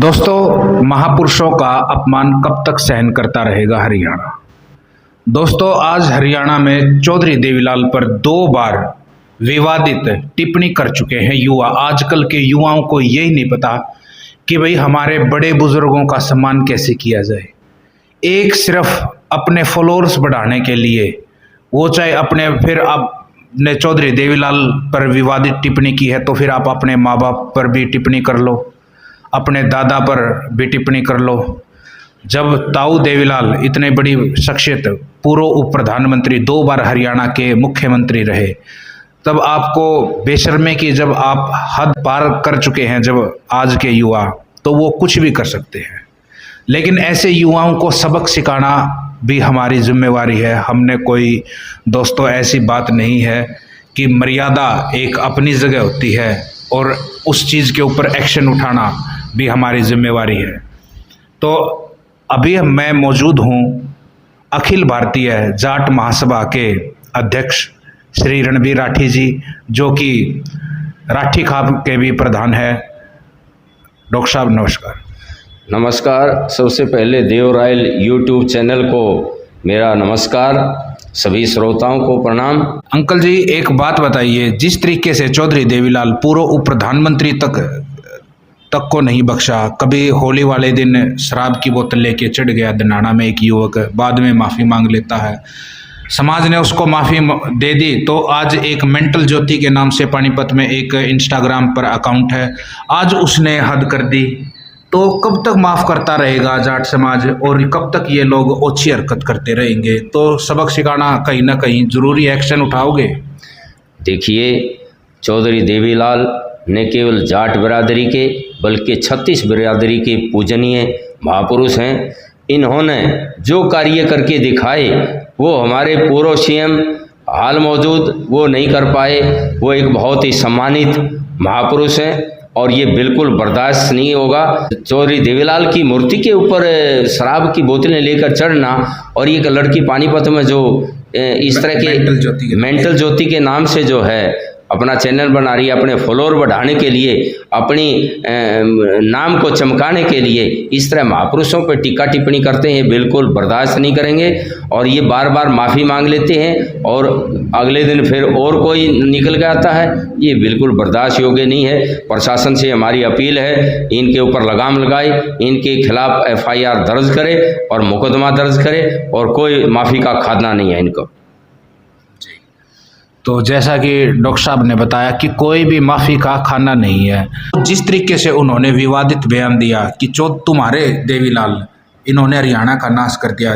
दोस्तों, महापुरुषों का अपमान कब तक सहन करता रहेगा हरियाणा। दोस्तों, आज हरियाणा में चौधरी देवीलाल पर 2 बार विवादित टिप्पणी कर चुके हैं युवा। आजकल के युवाओं को यही नहीं पता कि भाई हमारे बड़े बुजुर्गों का सम्मान कैसे किया जाए। एक सिर्फ अपने फॉलोअर्स बढ़ाने के लिए वो चाहे अपने, फिर आपने चौधरी देवीलाल पर विवादित टिप्पणी की है तो फिर आप अपने माँ बाप पर भी टिप्पणी कर लो, अपने दादा पर भी टिप्पणी कर लो। जब ताऊ देवीलाल इतने बड़ी शख्सियत, पूर्व उप प्रधानमंत्री, 2 बार हरियाणा के मुख्यमंत्री रहे, तब आपको बेशर्मे की जब आप हद पार कर चुके हैं, जब आज के युवा, तो वो कुछ भी कर सकते हैं। लेकिन ऐसे युवाओं को सबक सिखाना भी हमारी जिम्मेवारी है। हमने कोई, दोस्तों, ऐसी बात नहीं है कि मर्यादा एक अपनी जगह होती है और उस चीज़ के ऊपर एक्शन उठाना भी हमारी जिम्मेवारी है। तो अभी मैं मौजूद हूँ अखिल भारतीय जाट महासभा के अध्यक्ष श्री रणबीर राठी जी, जो कि राठी खाप के भी प्रधान है। डॉक्टर साहब नमस्कार। नमस्कार। सबसे पहले देवरायल यूट्यूब चैनल को मेरा नमस्कार, सभी श्रोताओं को प्रणाम। अंकल जी, एक बात बताइए, जिस तरीके से चौधरी देवीलाल पूर्व उप प्रधानमंत्री तक को नहीं बख्शा, कभी होली वाले दिन शराब की बोतल लेके चढ़ गया धनाना में एक युवक, बाद में माफ़ी मांग लेता है, समाज ने उसको माफ़ी दे दी, तो आज एक मेंटल ज्योति के नाम से पानीपत में एक इंस्टाग्राम पर अकाउंट है, आज उसने हद कर दी। तो कब तक माफ़ करता रहेगा जाट समाज, और कब तक ये लोग ओछी हरकत करते रहेंगे? तो सबक सिखाना कहीं ना कहीं ज़रूरी एक्शन उठाओगे? देखिए, चौधरी देवीलाल न केवल जाट बिरादरी के बल्कि 36 बिरादरी के पूजनीय महापुरुष हैं। इन्होंने जो कार्य करके दिखाए वो हमारे पूर्व सीएम हाल मौजूद वो नहीं कर पाए। वो एक बहुत ही सम्मानित महापुरुष हैं और ये बिल्कुल बर्दाश्त नहीं होगा। चौधरी देवीलाल की मूर्ति के ऊपर शराब की बोतलें लेकर चढ़ना, और ये लड़की पानीपत में जो इस तरह के मेंटल ज्योति के नाम से जो है अपना चैनल बना रही है, अपने फॉलोअर बढ़ाने के लिए, अपनी नाम को चमकाने के लिए इस तरह महापुरुषों पर टीका टिप्पणी करते हैं, बिल्कुल बर्दाश्त नहीं करेंगे। और ये बार बार माफ़ी मांग लेते हैं और अगले दिन फिर और कोई निकल के आता है, ये बिल्कुल बर्दाश्त योग्य नहीं है। प्रशासन से हमारी अपील है, इनके ऊपर लगाम लगाए, इनके खिलाफ FIR दर्ज करे और मुकदमा दर्ज करे, और कोई माफ़ी का खाना नहीं है इनको। तो जैसा कि डॉक्टर साहब ने बताया कि कोई भी माफ़ी का खाना नहीं है। जिस तरीके से उन्होंने विवादित बयान दिया कि तुम्हारे देवीलाल, इन्होंने हरियाणा का नाश कर दिया,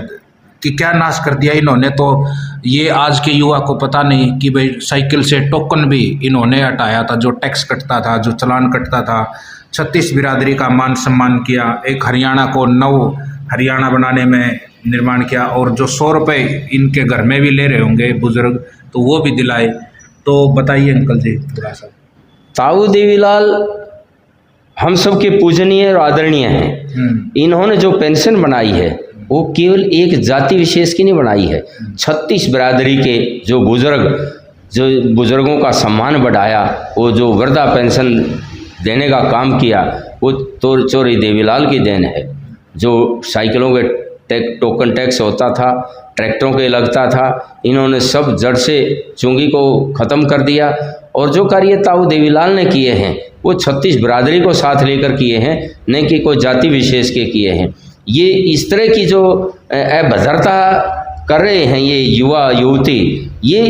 कि क्या नाश कर दिया इन्होंने, तो ये आज के युवा को पता नहीं कि भाई साइकिल से टोकन भी इन्होंने हटाया था, जो टैक्स कटता था, जो चालान कटता था। 36 बिरादरी का मान सम्मान किया, एक हरियाणा को नव हरियाणा बनाने में निर्माण किया, और जो 100 रुपये इनके घर में भी ले रहे होंगे बुजुर्ग, तो वो भी दिलाए। तो बताइए अंकल जी थोड़ा सा। ताऊ देवीलाल हम सब के पूजनीय और आदरणीय हैं। इन्होंने जो पेंशन बनाई है वो केवल एक जाति विशेष की नहीं बनाई है, 36 बिरादरी के जो बुजुर्गों का सम्मान बढ़ाया, वो जो वृद्धा पेंशन देने का काम किया, वो तो चौधरी देवीलाल की देन है। जो साइकिलों के टोकन टैक्स होता था, ट्रैक्टरों के लगता था, इन्होंने सब जड़ से चुंगी को ख़त्म कर दिया। और जो कार्य ताऊ देवीलाल ने किए हैं वो 36 बिरादरी को साथ लेकर किए हैं, न कि कोई जाति विशेष के किए हैं। ये इस तरह की जो अभद्रता कर रहे हैं ये युवा युवती, ये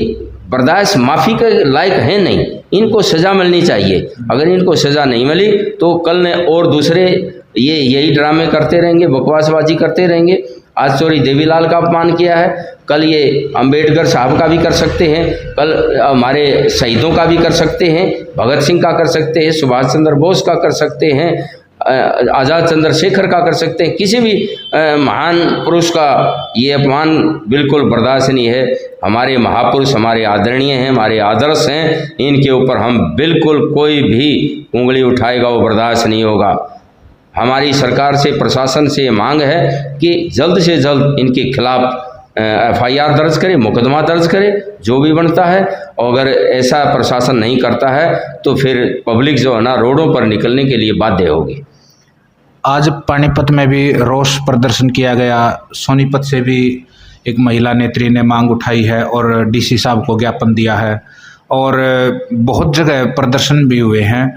बर्दाश्त माफ़ी के लायक है नहीं। इनको सज़ा मिलनी चाहिए। अगर इनको सज़ा नहीं मिली तो कल ने और दूसरे ये यही ड्रामे करते रहेंगे, बकवासबाजी करते रहेंगे। आज चौधरी देवीलाल का अपमान किया है, कल ये अंबेडकर साहब का भी कर सकते हैं, कल हमारे शहीदों का भी कर सकते हैं, भगत सिंह का कर सकते हैं, सुभाष चंद्र बोस का कर सकते हैं, आज़ाद चंद्रशेखर का कर सकते हैं। किसी भी महान पुरुष का ये अपमान बिल्कुल बर्दाश्त नहीं है। हमारे महापुरुष हमारे आदरणीय हैं, हमारे आदर्श हैं, इनके ऊपर हम बिल्कुल कोई भी उंगली उठाएगा वो बर्दाश्त नहीं होगा। हमारी सरकार से, प्रशासन से मांग है कि जल्द से जल्द इनके खिलाफ FIR दर्ज करे, मुकदमा दर्ज करे, जो भी बनता है। और अगर ऐसा प्रशासन नहीं करता है तो फिर पब्लिक जो है ना रोडों पर निकलने के लिए बाध्य होगी। आज पानीपत में भी रोष प्रदर्शन किया गया। सोनीपत से भी एक महिला नेत्री ने मांग उठाई है और डीसी साहब को ज्ञापन दिया है और बहुत जगह प्रदर्शन भी हुए हैं।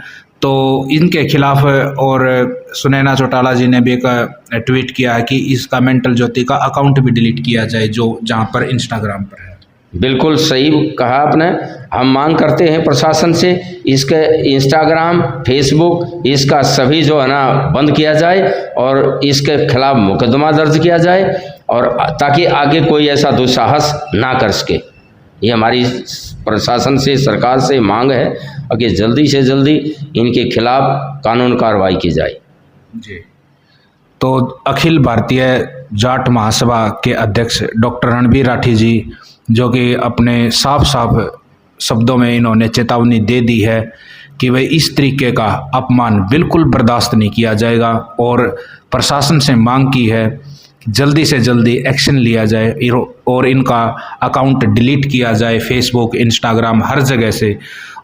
तो इनके खिलाफ और सुनैना चौटाला जी ने भी एक ट्वीट किया है कि इसका मेंटल ज्योति का अकाउंट भी डिलीट किया जाए जो जहां पर इंस्टाग्राम पर है। बिल्कुल सही कहा आपने। हम मांग करते हैं प्रशासन से इसके इंस्टाग्राम, फेसबुक, इसका सभी जो है ना बंद किया जाए और इसके खिलाफ मुकदमा दर्ज किया जाए और ताकि आगे कोई ऐसा दुस्साहस ना कर सके। ये हमारी प्रशासन से, सरकार से मांग है कि जल्दी से जल्दी इनके खिलाफ कानून कार्रवाई की जाए। जी। तो अखिल भारतीय जाट महासभा के अध्यक्ष डॉक्टर रणबीर राठी जी, जो कि अपने साफ साफ शब्दों में इन्होंने चेतावनी दे दी है कि वह इस तरीके का अपमान बिल्कुल बर्दाश्त नहीं किया जाएगा और प्रशासन से मांग की है जल्दी से जल्दी एक्शन लिया जाए और इनका अकाउंट डिलीट किया जाए, फेसबुक, इंस्टाग्राम, हर जगह से,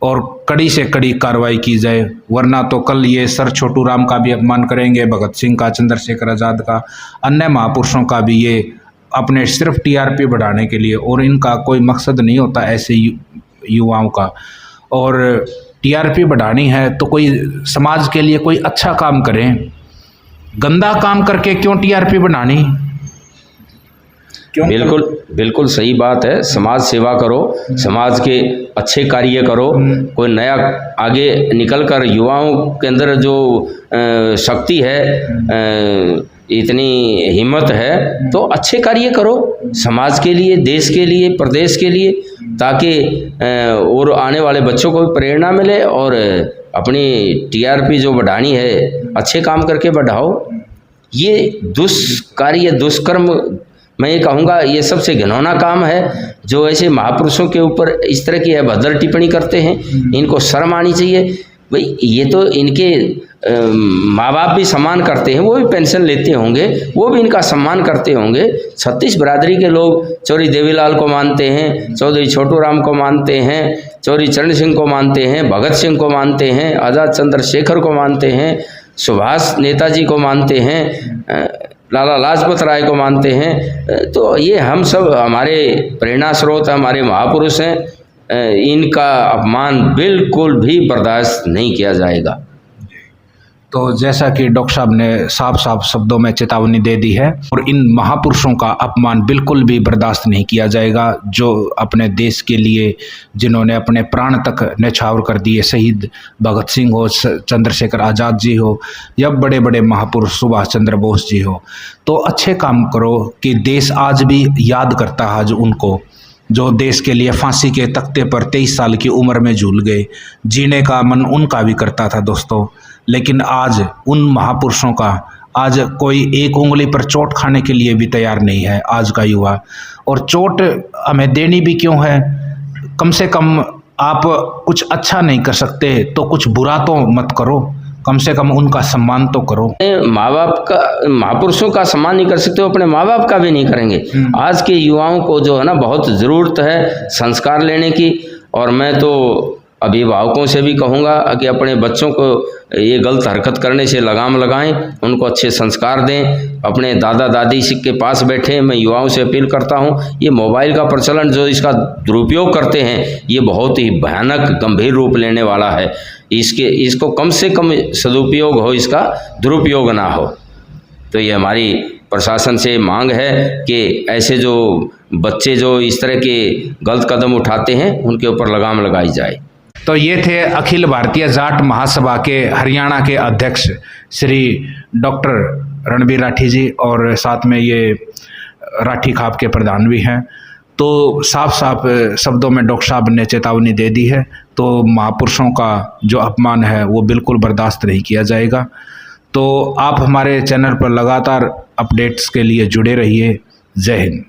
और कड़ी से कड़ी कार्रवाई की जाए। वरना तो कल ये सर छोटू राम का भी अपमान करेंगे, भगत सिंह का, चंद्रशेखर आज़ाद का, अन्य महापुरुषों का भी, ये अपने सिर्फ टीआरपी बढ़ाने के लिए, और इनका कोई मकसद नहीं होता ऐसे युवाओं का। और टीआरपी बढ़ानी है तो कोई समाज के लिए कोई अच्छा काम करें, गंदा काम करके क्यों टीआरपी बढ़ानी? क्यों? बिल्कुल सही बात है। समाज सेवा करो, समाज के अच्छे कार्य करो, कोई नया आगे निकलकर युवाओं के अंदर जो शक्ति है, इतनी हिम्मत है, तो अच्छे कार्य करो समाज के लिए, देश के लिए, प्रदेश के लिए, ताकि और आने वाले बच्चों को भी प्रेरणा मिले और अपनी टीआरपी जो बढ़ानी है अच्छे काम करके बढ़ाओ। ये दुष्कार्य, दुष्कर्म, मैं ये कहूँगा ये सबसे घिनौना काम है जो ऐसे महापुरुषों के ऊपर इस तरह की अभद्र टिप्पणी करते हैं। इनको शर्म आनी चाहिए भाई। ये तो इनके माँ बाप भी सम्मान करते हैं, वो भी पेंशन लेते होंगे, वो भी इनका सम्मान करते होंगे। 36 बिरादरी के लोग चौधरी देवीलाल को मानते हैं, चौधरी छोटू राम को मानते हैं, चौधरी चरण सिंह को मानते हैं, भगत सिंह को मानते हैं, आज़ाद चंद्रशेखर को मानते हैं, सुभाष नेताजी को मानते हैं, लाला लाजपत राय को मानते हैं। तो ये हम सब हमारे प्रेरणा स्रोत, हमारे महापुरुष हैं। इनका अपमान बिल्कुल भी बर्दाश्त नहीं किया जाएगा। तो जैसा कि डॉक्टर साहब ने साफ साफ शब्दों में चेतावनी दे दी है और इन महापुरुषों का अपमान बिल्कुल भी बर्दाश्त नहीं किया जाएगा, जो अपने देश के लिए जिन्होंने अपने प्राण तक न्यौछावर कर दिए, शहीद भगत सिंह हो, चंद्रशेखर आज़ाद जी हो, या बड़े बड़े महापुरुष सुभाष चंद्र बोस जी हो। तो अच्छे काम करो कि देश आज भी याद करता है जो उनको, जो देश के लिए फांसी के तख्ते पर 23 साल की उम्र में झूल गए। जीने का मन उनका भी करता था दोस्तों, लेकिन आज उन महापुरुषों का आज कोई एक उंगली पर चोट खाने के लिए भी तैयार नहीं है आज का युवा। और चोट हमें देनी भी क्यों है? कम से कम आप कुछ अच्छा नहीं कर सकते तो कुछ बुरा तो मत करो, कम से कम उनका सम्मान तो करो। माँ बाप का, महापुरुषों का सम्मान नहीं कर सकते, वो अपने माँ बाप का भी नहीं करेंगे। आज के युवाओं को जो है ना बहुत ज़रूरत है संस्कार लेने की। और मैं तो अभिभावकों से भी कहूँगा कि अपने बच्चों को ये गलत हरकत करने से लगाम लगाएं, उनको अच्छे संस्कार दें, अपने दादा दादी के पास बैठें। मैं युवाओं से अपील करता हूँ, ये मोबाइल का प्रचलन जो इसका दुरुपयोग करते हैं, ये बहुत ही भयानक गंभीर रूप लेने वाला है। इसको कम से कम सदुपयोग हो, इसका दुरुपयोग ना हो। तो ये हमारी प्रशासन से मांग है कि ऐसे जो बच्चे जो इस तरह के गलत कदम उठाते हैं उनके ऊपर लगाम लगाई जाए। तो ये थे अखिल भारतीय जाट महासभा के हरियाणा के अध्यक्ष श्री डॉक्टर रणबीर राठी जी, और साथ में ये राठी खाप के प्रधान भी हैं। तो साफ साफ शब्दों में डॉक्टर साहब ने चेतावनी दे दी है। तो महापुरुषों का जो अपमान है वो बिल्कुल बर्दाश्त नहीं किया जाएगा। तो आप हमारे चैनल पर लगातार अपडेट्स के लिए जुड़े रहिए। जय हिंद।